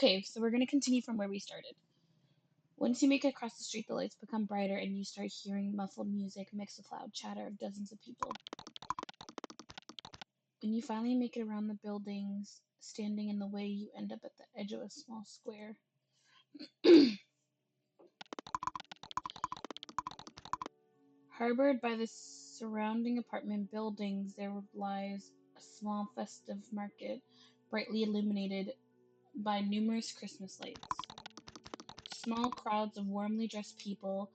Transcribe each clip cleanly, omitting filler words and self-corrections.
Okay, so we're going to continue from where we started. Once you make it across the street, the lights become brighter and you start hearing muffled music mixed with loud chatter of dozens of people. When you finally make it around the buildings, standing in the way, you end up at the edge of a small square. Harbored by the surrounding apartment buildings, there lies a small festive market, brightly illuminated by numerous Christmas lights. Small crowds of warmly dressed people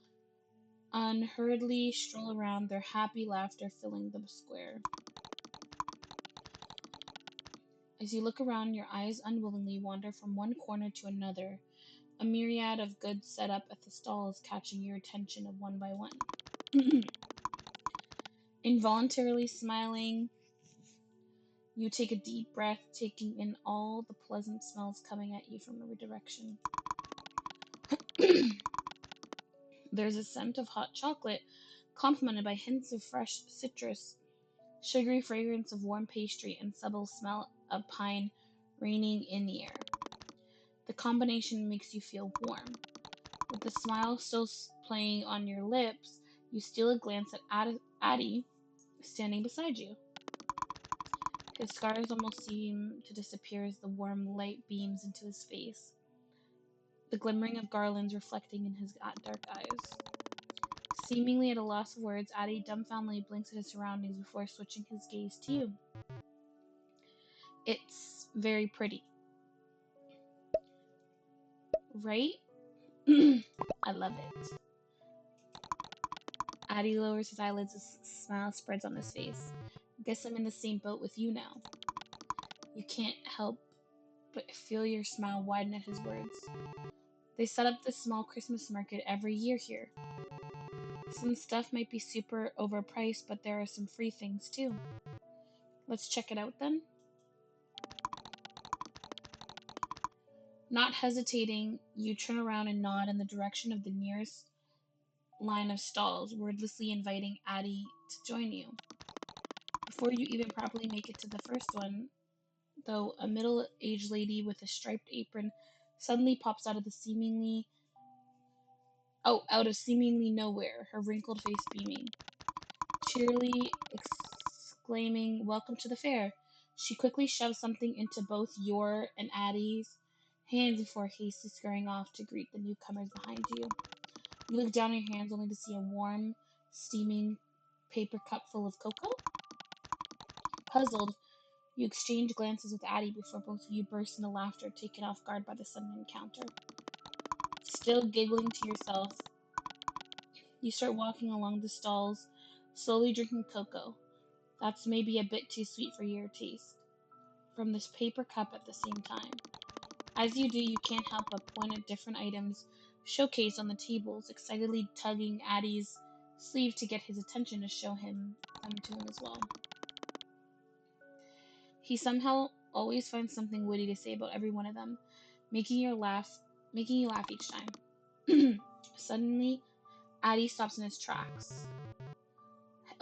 unhurriedly stroll around, their happy laughter filling the square. As you look around, your eyes unwillingly wander from one corner to another, a myriad of goods set up at the stalls catching your attention one by one. Involuntarily smiling, you take a deep breath, taking in all the pleasant smells coming at you from every direction. There's a scent of hot chocolate, complemented by hints of fresh citrus, sugary fragrance of warm pastry, and subtle smell of pine reigning in the air. The combination makes you feel warm. With the smile still playing on your lips, you steal a glance at Addie standing beside you. His scars almost seem to disappear as the warm light beams into his face, the glimmering of garlands reflecting in his dark eyes. Seemingly at a loss of words, Addie dumbfoundedly blinks at his surroundings before switching his gaze to you. It's very pretty, right? I love it. Addie lowers his eyelids as a smile spreads on his face. Guess I'm in the same boat with you now. You can't help but feel your smile widen at his words. They set up this small Christmas market every year here. Some stuff might be super overpriced, but there are some free things too. Let's check it out then. Not hesitating, you turn around and nod in the direction of the nearest line of stalls, wordlessly inviting Addie to join you. Before you even properly make it to the first one, though, a middle-aged lady with a striped apron suddenly pops out of seemingly nowhere, her wrinkled face beaming. Cheerily exclaiming, "Welcome to the fair." She quickly shoves something into both your and Addie's hands before hastily scurrying off to greet the newcomers behind you. You look down at your hands only to see a warm, steaming paper cup full of cocoa. Puzzled, you exchange glances with Addie before both of you burst into laughter, taken off guard by the sudden encounter. Still giggling to yourself, you start walking along the stalls, slowly drinking cocoa. That's maybe a bit too sweet for your taste, from this paper cup at the same time. As you do, you can't help but point at different items showcased on the tables, excitedly tugging Addie's sleeve to get his attention to show him them to him as well. He somehow always finds something witty to say about every one of them, making you laugh each time. Suddenly, Addie stops in his tracks.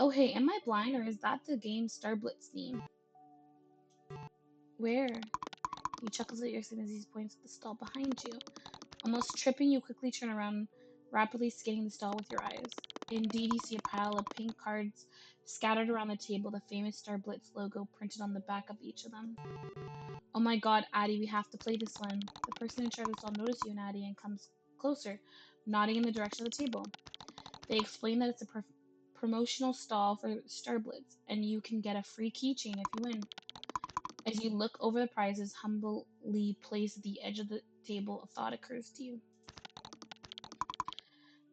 Oh hey, am I blind or is that the game Star Blitz theme? Where? He chuckles at your skin as he points at the stall behind you. Almost tripping, you quickly turn around, rapidly scanning the stall with your eyes. Indeed, you see a pile of pink cards scattered around the table, the famous Star Blitz logo printed on the back of each of them. Oh my god, Addie, we have to play this one. The person in charge of the stall notices you and Addie and comes closer, nodding in the direction of the table. They explain that it's a promotional stall for Star Blitz, and you can get a free keychain if you win. As you look over the prizes humbly placed at the edge of the table, a thought occurs to you.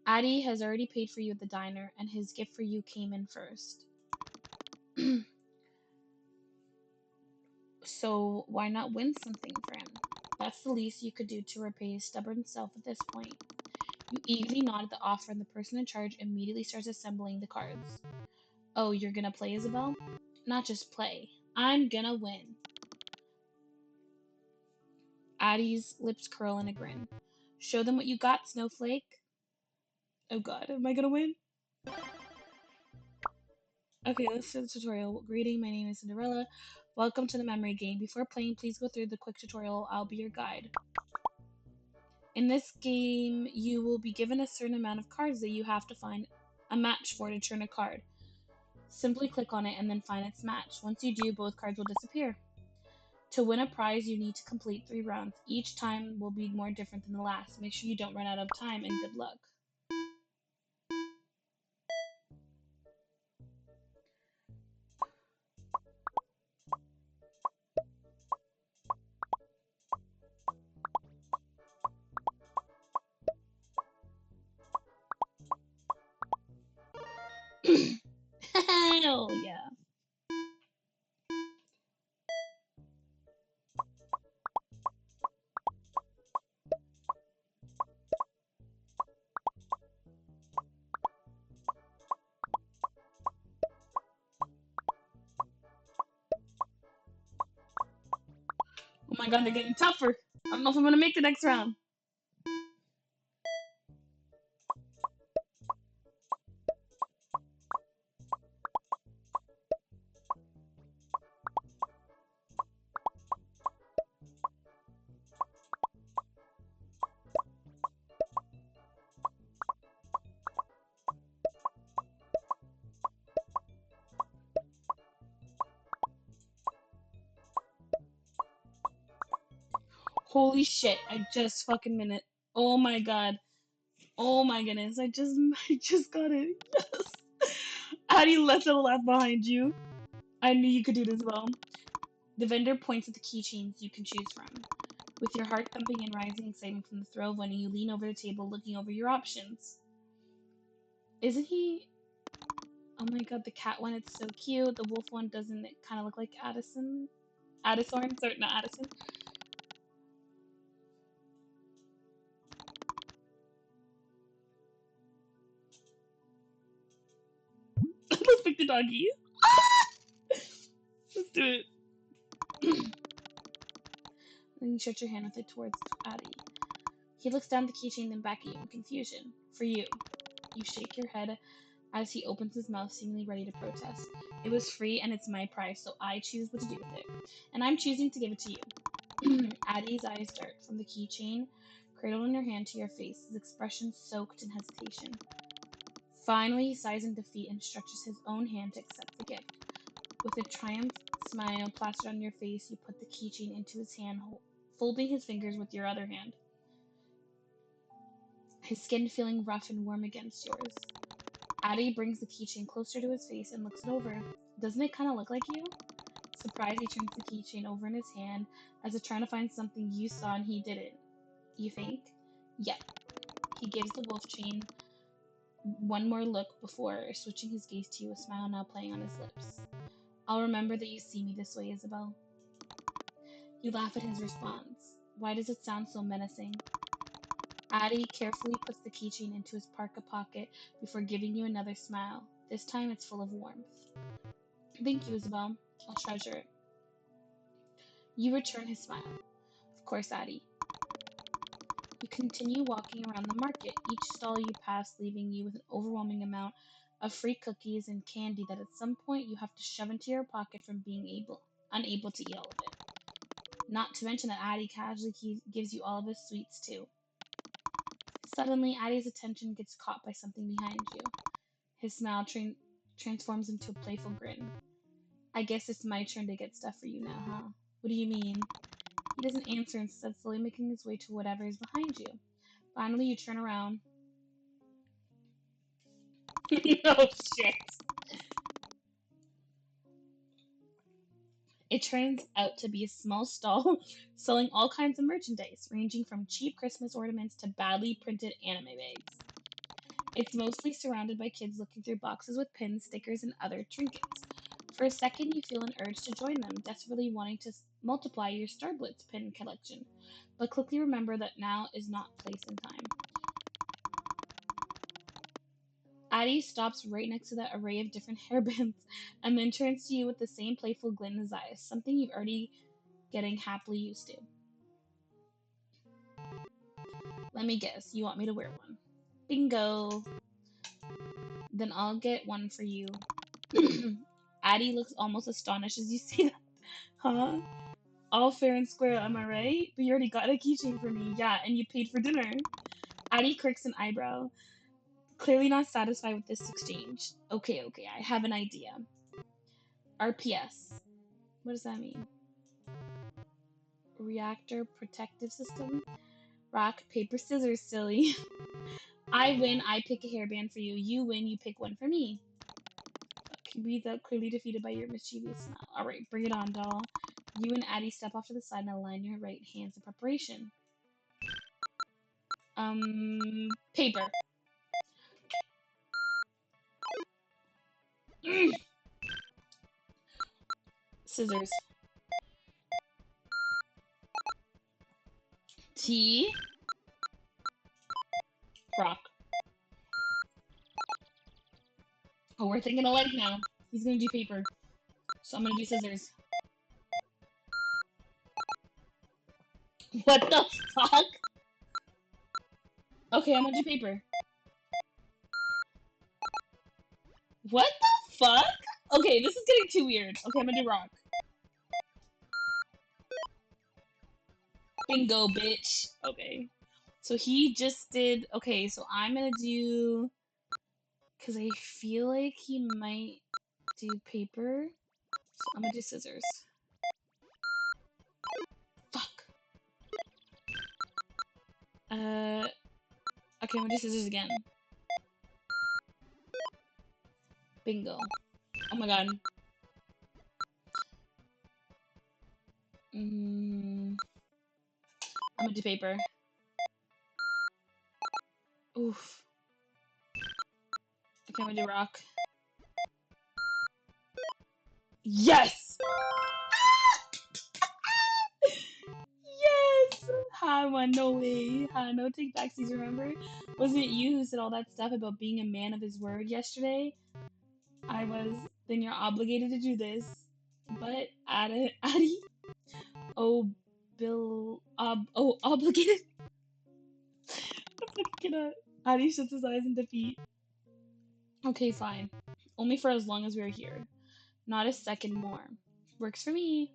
Addie has already paid for you at the diner, and his gift for you came in first. So why not win something for him? That's the least you could do to repay his stubborn self at this point. You eagerly nod at the offer, and the person in charge immediately starts assembling the cards. Oh, you're gonna play, Isabel? Not just play. I'm gonna win. Addie's lips curl in a grin. Show them what you got, Snowflake. Oh god, am I gonna win? Okay, let's start the tutorial. Greeting, my name is Cinderella. Welcome to the memory game. Before playing, please go through the quick tutorial. I'll be your guide. In this game, you will be given a certain amount of cards that you have to find a match for to turn a card. Simply click on it and then find its match. Once you do, both cards will disappear. To win a prize, you need to complete 3 rounds. Each time will be more different than the last. Make sure you don't run out of time, and good luck. Hell yeah. Oh my god, they're getting tougher. I don't know if I'm gonna make the next round. Holy shit, I just fucking minute. Oh my god. Oh my goodness, I just got it. Yes. Addie left a laugh behind you. I knew you could do this well. The vendor points at the keychains you can choose from. With your heart thumping and rising excitement from the thrill of winning, you lean over the table looking over your options. Isn't he? Oh my god, the cat one, it's so cute. The wolf one, doesn't it kind of look like Addison? Addison? Sorry, not Addison. Let's pick the doggy. Let's do it. Then you stretch your hand with it towards Addie. He looks down at the keychain, then back at you in confusion. For you. You shake your head as he opens his mouth, seemingly ready to protest. It was free and it's my prize, so I choose what to do with it. And I'm choosing to give it to you. Addie's eyes dart from the keychain, cradled in her hand, to your face, his expression soaked in hesitation. Finally, he sighs in defeat and stretches his own hand to accept the gift. With a triumph smile plastered on your face, you put the keychain into his hand, folding his fingers with your other hand, his skin feeling rough and warm against yours. Addie brings the keychain closer to his face and looks it over. Doesn't it kind of look like you? Surprised, he turns the keychain over in his hand as if trying to find something you saw and he didn't. You think? Yep. He gives the wolf chain one more look before switching his gaze to you, a smile now playing on his lips. I'll remember that you see me this way, Isabel. You laugh at his response. Why does it sound so menacing? Addie carefully puts the keychain into his parka pocket before giving you another smile. This time it's full of warmth. Thank you, Isabel. I'll treasure it. You return his smile. Of course, Addie. You continue walking around the market, each stall you pass leaving you with an overwhelming amount of free cookies and candy that at some point you have to shove into your pocket from being unable to eat all of it. Not to mention that Addie casually gives you all of his sweets too. Suddenly, Addie's attention gets caught by something behind you. His smile transforms into a playful grin. I guess it's my turn to get stuff for you now, huh? What do you mean? He doesn't answer, instead slowly making his way to whatever is behind you. Finally, you turn around. Oh shit! It turns out to be a small stall selling all kinds of merchandise, ranging from cheap Christmas ornaments to badly printed anime bags. It's mostly surrounded by kids looking through boxes with pins, stickers, and other trinkets. For a second, you feel an urge to join them, desperately wanting to multiply your Starblitz pin collection, but quickly remember that now is not place and time. Addie stops right next to that array of different hairbands and then turns to you with the same playful glint in his eyes, something you've already getting happily used to. Let me guess, you want me to wear one. Bingo! Then I'll get one for you. Addie looks almost astonished as you say that. Huh? All fair and square, am I right? But you already got a keychain for me. Yeah, and you paid for dinner. Addie quirks an eyebrow, clearly not satisfied with this exchange. Okay, I have an idea. RPS. What does that mean? Reactor Protective System? Rock, paper, scissors, silly. I win, I pick a hairband for you. You win, you pick one for me. Breathe out, clearly defeated by your mischievous smile. Alright, bring it on, doll. You and Addie step off to the side and align your right hands in preparation. Paper. Scissors. T. Rock. Oh, we're thinking alike now. He's gonna do paper. So I'm gonna do scissors. What the fuck? Okay, I'm gonna do paper. What the fuck? Okay, this is getting too weird. Okay, I'm gonna do rock. Bingo, bitch. Okay. So he just did... Okay, so I'm gonna do... Because I feel like he might do paper. So I'm gonna do scissors. Fuck. Okay, I'm gonna do scissors again. Bingo. Oh my god. I'm gonna do paper. Oof. Okay, I'm gonna do rock. Yes! Yes! Ha, one, no way. Ha, no take backsies, remember? Wasn't it you who said all that stuff about being a man of his word yesterday? I was. Then you're obligated to do this. But, Addie? Oh, obligated? Addie shuts his eyes in defeat. Okay, fine. Only for as long as we're here. Not a second more. Works for me.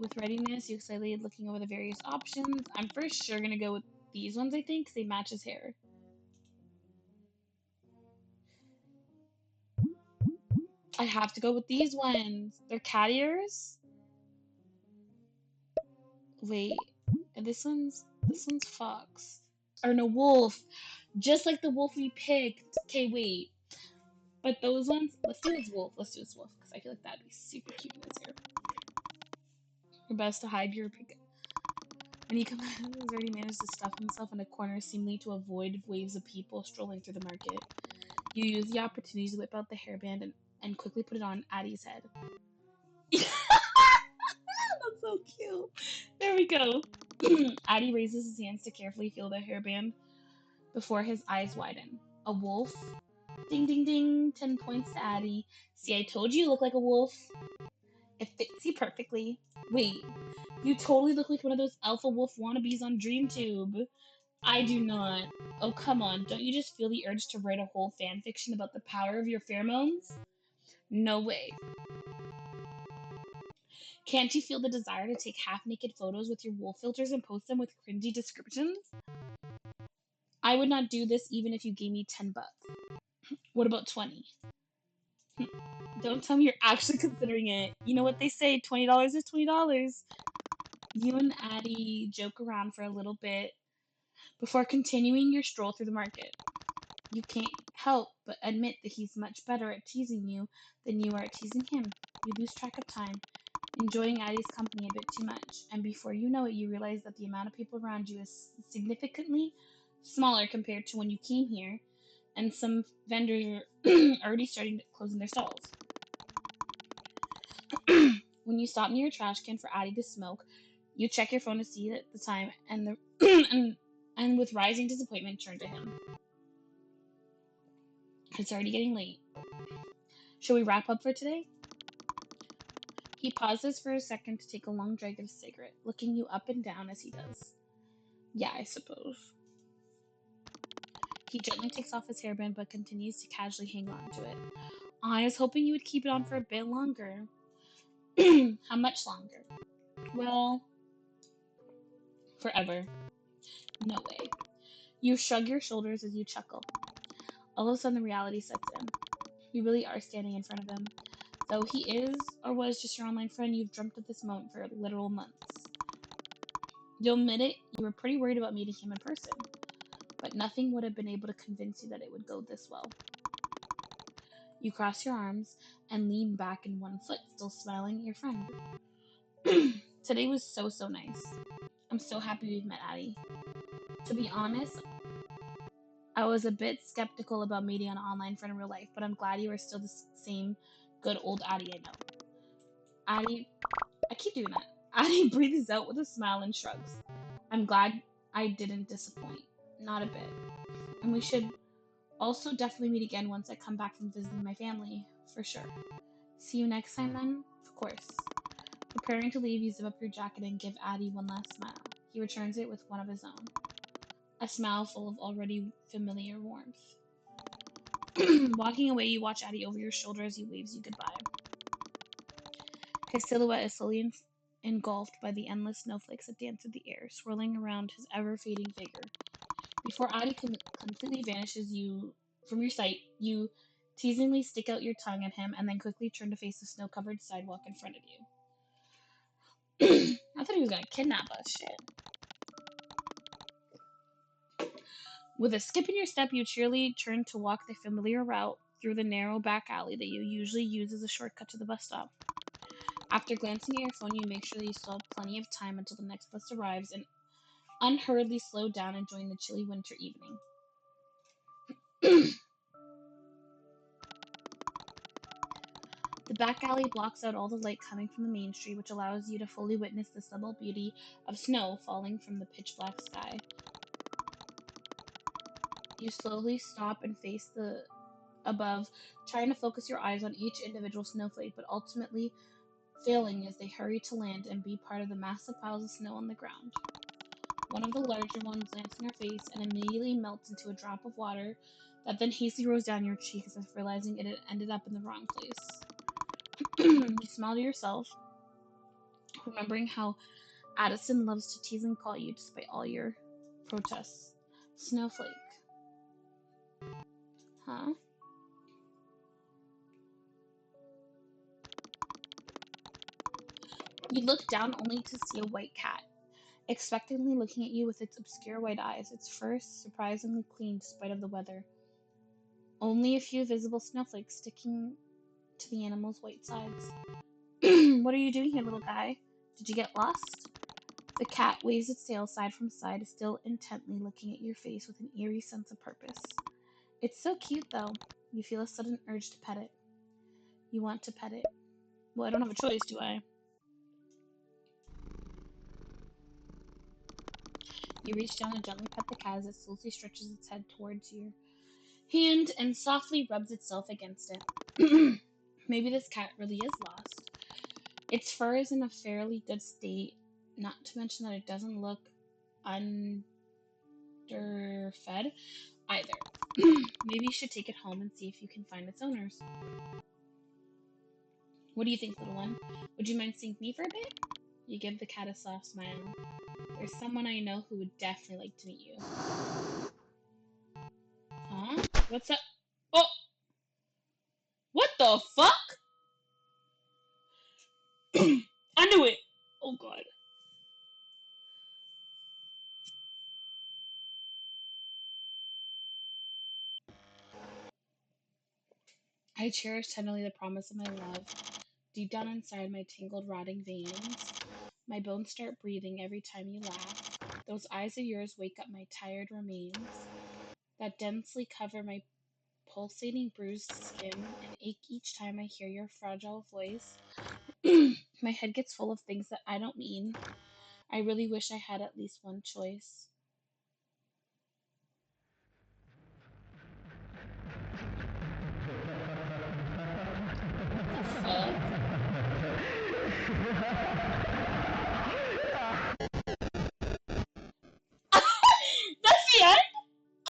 With readiness, you excitedly looking over the various options. I'm for sure gonna go with these ones, I think, because they match his hair. I have to go with these ones. They're cat ears. Wait, this one's fox. Or no, wolf. Just like the wolf we picked. Okay, wait. But those ones, let's do his wolf. Let's do his wolf, because I feel like that'd be super cute in his hair. Your best to hide your pick. When he comes out, he's already managed to stuff himself in a corner, seemingly to avoid waves of people strolling through the market. You use the opportunity to whip out the hairband and quickly put it on Addie's head. That's so cute. There we go. Addie raises his hands to carefully feel the hairband before his eyes widen. A wolf? Ding, ding, ding. 10 points to Addie. See, I told you look like a wolf. It fits you perfectly. Wait, you totally look like one of those alpha wolf wannabes on DreamTube. I do not. Oh, come on. Don't you just feel the urge to write a whole fan fiction about the power of your pheromones? No way. Can't you feel the desire to take half-naked photos with your wolf filters and post them with cringy descriptions? I would not do this even if you gave me 10 bucks. What about 20? Don't tell me you're actually considering it. You know what they say, $20 is $20. You and Addie joke around for a little bit before continuing your stroll through the market. You can't help but admit that he's much better at teasing you than you are at teasing him. You lose track of time, enjoying Addie's company a bit too much, and before you know it, you realize that the amount of people around you is significantly smaller compared to when you came here, and some vendors are already starting to closing their stalls. When you stop near a trash can for Addie to smoke, you check your phone to see at the time, and and with rising disappointment, turn to him. It's already getting late. Shall we wrap up for today? He pauses for a second to take a long drag of his cigarette, looking you up and down as he does. Yeah, I suppose. He gently takes off his hairband but continues to casually hang on to it. I was hoping you would keep it on for a bit longer. How much longer? Well, forever. No way. You shrug your shoulders as you chuckle. All of a sudden, the reality sets in. You really are standing in front of him. Though he is or was just your online friend, you've dreamt of this moment for literal months. You'll admit it, you were pretty worried about meeting him in person, but nothing would have been able to convince you that it would go this well. You cross your arms and lean back in one foot, still smiling at your friend. Today was so nice. I'm so happy we've met, Addie. To be honest, I was a bit skeptical about meeting an online friend in real life, but I'm glad you are still the same good old Addie I know. Addie, I keep doing that. Addie breathes out with a smile and shrugs. I'm glad I didn't disappoint. Not a bit. And we should also definitely meet again once I come back from visiting my family, for sure. See you next time then? Of course. Preparing to leave, you zip up your jacket and give Addie one last smile. He returns it with one of his own. A smile full of already familiar warmth. Walking away, you watch Addie over your shoulder as he waves you goodbye. His silhouette is slowly engulfed by the endless snowflakes that dance in the air, swirling around his ever-fading figure. Before Addie completely vanishes from your sight, you teasingly stick out your tongue at him and then quickly turn to face the snow-covered sidewalk in front of you. I thought he was gonna kidnap us, shit. With a skip in your step, you cheerily turn to walk the familiar route through the narrow back alley that you usually use as a shortcut to the bus stop. After glancing at your phone, you make sure that you still have plenty of time until the next bus arrives and unhurriedly slow down, enjoying the chilly winter evening. The back alley blocks out all the light coming from the main street, which allows you to fully witness the subtle beauty of snow falling from the pitch-black sky. You slowly stop and face the above, trying to focus your eyes on each individual snowflake, but ultimately failing as they hurry to land and be part of the massive piles of snow on the ground. One of the larger ones lands in your face and immediately melts into a drop of water that then hastily rolls down your cheek as if realizing it had ended up in the wrong place. You smile to yourself, remembering how Addison loves to tease and call you despite all your protests. Snowflake. Huh? You look down only to see a white cat, expectantly looking at you with its obscure white eyes, its fur surprisingly clean despite of the weather. Only a few visible snowflakes sticking to the animal's white sides. What are you doing here, little guy? Did you get lost? The cat waves its tail side from side, still intently looking at your face with an eerie sense of purpose. It's so cute, though. You feel a sudden urge to pet it. You want to pet it. Well, I don't have a choice, do I? You reach down and gently pet the cat as it slowly stretches its head towards your hand and softly rubs itself against it. Maybe this cat really is lost. Its fur is in a fairly good state, not to mention that it doesn't look underfed either. Maybe you should take it home and see if you can find its owners. What do you think, little one? Would you mind seeing me for a bit? You give the cat a soft smile. There's someone I know who would definitely like to meet you. Huh? What's up? Oh! What the fuck? I knew it! Oh god. I cherish tenderly the promise of my love. Deep down inside my tangled, rotting veins, my bones start breathing every time you laugh. Those eyes of yours wake up my tired remains that densely cover my pulsating, bruised skin and ache each time I hear your fragile voice. My head gets full of things that I don't mean. I really wish I had at least one choice. What the fuck?